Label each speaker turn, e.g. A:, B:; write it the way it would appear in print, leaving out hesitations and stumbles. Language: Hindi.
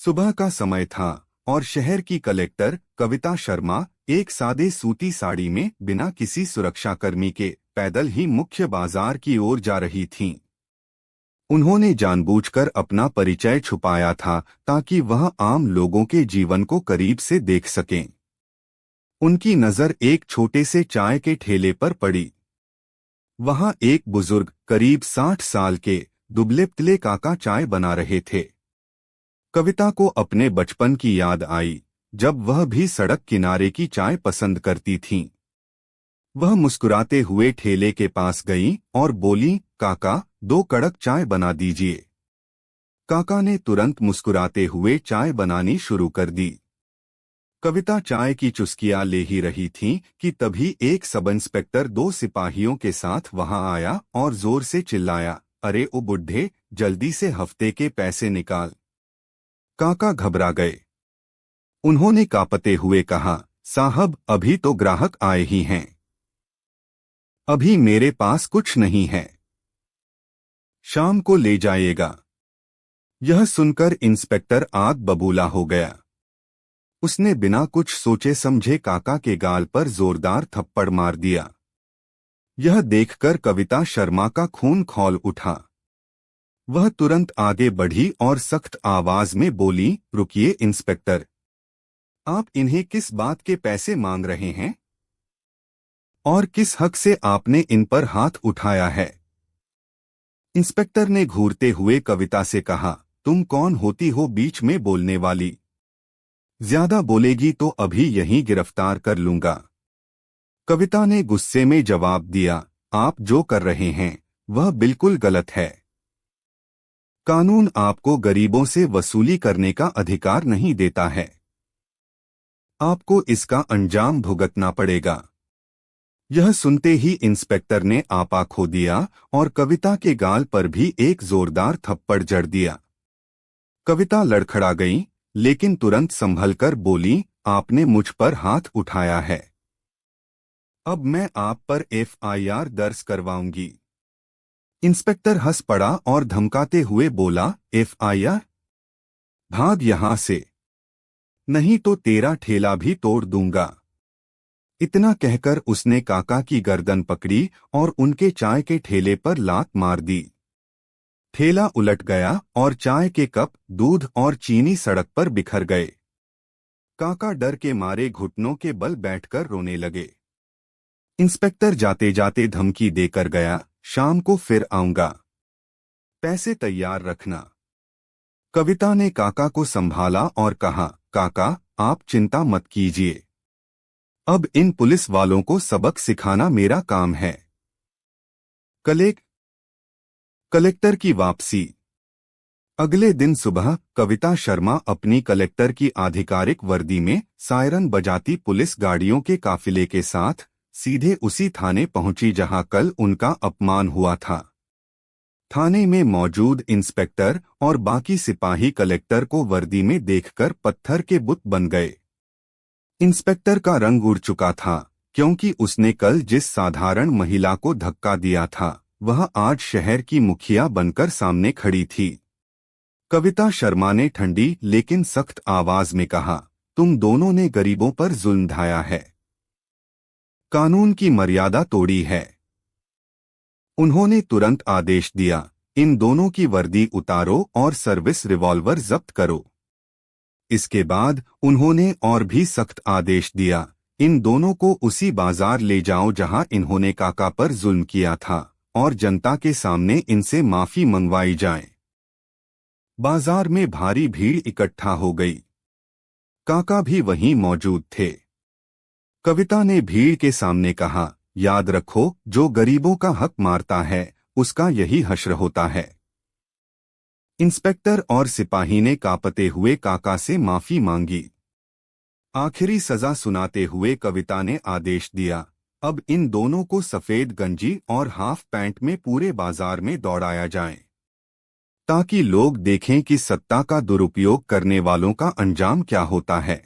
A: सुबह का समय था और शहर की कलेक्टर कविता शर्मा एक सादे सूती साड़ी में बिना किसी सुरक्षाकर्मी के पैदल ही मुख्य बाजार की ओर जा रही थीं। उन्होंने जानबूझकर अपना परिचय छुपाया था ताकि वह आम लोगों के जीवन को करीब से देख सकें। उनकी नजर एक छोटे से चाय के ठेले पर पड़ी। वहां एक बुजुर्ग करीब 60 साल के दुबले पतले काका चाय बना रहे थे। कविता को अपने बचपन की याद आई जब वह भी सड़क किनारे की चाय पसंद करती थीं। वह मुस्कुराते हुए ठेले के पास गई और बोली, काका, 2 कड़क चाय बना दीजिए। काका ने तुरंत मुस्कुराते हुए चाय बनानी शुरू कर दी। कविता चाय की चुस्कियां ले ही रही थी कि तभी एक सब इंस्पेक्टर 2 सिपाहियों के साथ वहां आया और जोर से चिल्लाया, अरे ओ बुढ़े, जल्दी से हफ्ते के पैसे निकाल। काका घबरा गए। उन्होंने कांपते हुए कहा, साहब, अभी तो ग्राहक आए ही हैं। अभी मेरे पास कुछ नहीं है। शाम को ले जाइएगा। यह सुनकर इंस्पेक्टर आग बबूला हो गया। उसने बिना कुछ सोचे समझे काका के गाल पर जोरदार थप्पड़ मार दिया। यह देखकर कविता शर्मा का खून खौल उठा। वह तुरंत आगे बढ़ी और सख्त आवाज में बोली, रुकिए इंस्पेक्टर, आप इन्हें किस बात के पैसे मांग रहे हैं और किस हक से आपने इन पर हाथ उठाया है? इंस्पेक्टर ने घूरते हुए कविता से कहा, तुम कौन होती हो बीच में बोलने वाली? ज्यादा बोलेगी तो अभी यहीं गिरफ्तार कर लूंगा। कविता ने गुस्से में जवाब दिया, आप जो कर रहे हैं वह बिल्कुल गलत है। कानून आपको गरीबों से वसूली करने का अधिकार नहीं देता है। आपको इसका अंजाम भुगतना पड़ेगा। यह सुनते ही इंस्पेक्टर ने आपा खो दिया और कविता के गाल पर भी एक जोरदार थप्पड़ जड़ दिया। कविता लड़खड़ा गई, लेकिन तुरंत संभलकर बोली, आपने मुझ पर हाथ उठाया है। अब मैं आप पर FIR दर्ज करवाऊंगी। इंस्पेक्टर हंस पड़ा और धमकाते हुए बोला, FIR? भाग यहां से, नहीं तो तेरा ठेला भी तोड़ दूंगा। इतना कहकर उसने काका की गर्दन पकड़ी और उनके चाय के ठेले पर लात मार दी। ठेला उलट गया और चाय के कप, दूध और चीनी सड़क पर बिखर गए। काका डर के मारे घुटनों के बल बैठकर रोने लगे। इंस्पेक्टर जाते जाते धमकी देकर गया, शाम को फिर आऊंगा, पैसे तैयार रखना। कविता ने काका को संभाला और कहा, काका, आप चिंता मत कीजिए। अब इन पुलिस वालों को सबक सिखाना मेरा काम है। कलेक्टर की वापसी। अगले दिन सुबह कविता शर्मा अपनी कलेक्टर की आधिकारिक वर्दी में सायरन बजाती पुलिस गाड़ियों के काफिले के साथ सीधे उसी थाने पहुंची जहां कल उनका अपमान हुआ था। थाने में मौजूद इंस्पेक्टर और बाकी सिपाही कलेक्टर को वर्दी में देखकर पत्थर के बुत बन गए। इंस्पेक्टर का रंग उड़ चुका था, क्योंकि उसने कल जिस साधारण महिला को धक्का दिया था वह आज शहर की मुखिया बनकर सामने खड़ी थी। कविता शर्मा ने ठंडी लेकिन सख्त आवाज में कहा, तुम दोनों ने गरीबों पर जुल्म ढाया है, कानून की मर्यादा तोड़ी है। उन्होंने तुरंत आदेश दिया, इन दोनों की वर्दी उतारो और सर्विस रिवॉल्वर जब्त करो। इसके बाद उन्होंने और भी सख्त आदेश दिया, इन दोनों को उसी बाजार ले जाओ जहां इन्होंने काका पर जुल्म किया था और जनता के सामने इनसे माफी मंगवाई जाए। बाजार में भारी भीड़ इकट्ठा हो गई। काका भी वहीं मौजूद थे। कविता ने भीड़ के सामने कहा, याद रखो, जो गरीबों का हक मारता है उसका यही हश्र होता है। इंस्पेक्टर और सिपाही ने कांपते हुए काका से माफी मांगी। आखिरी सजा सुनाते हुए कविता ने आदेश दिया, अब इन दोनों को सफेद गंजी और हाफ पैंट में पूरे बाजार में दौड़ाया जाए, ताकि लोग देखें कि सत्ता का दुरुपयोग करने वालों का अंजाम क्या होता है।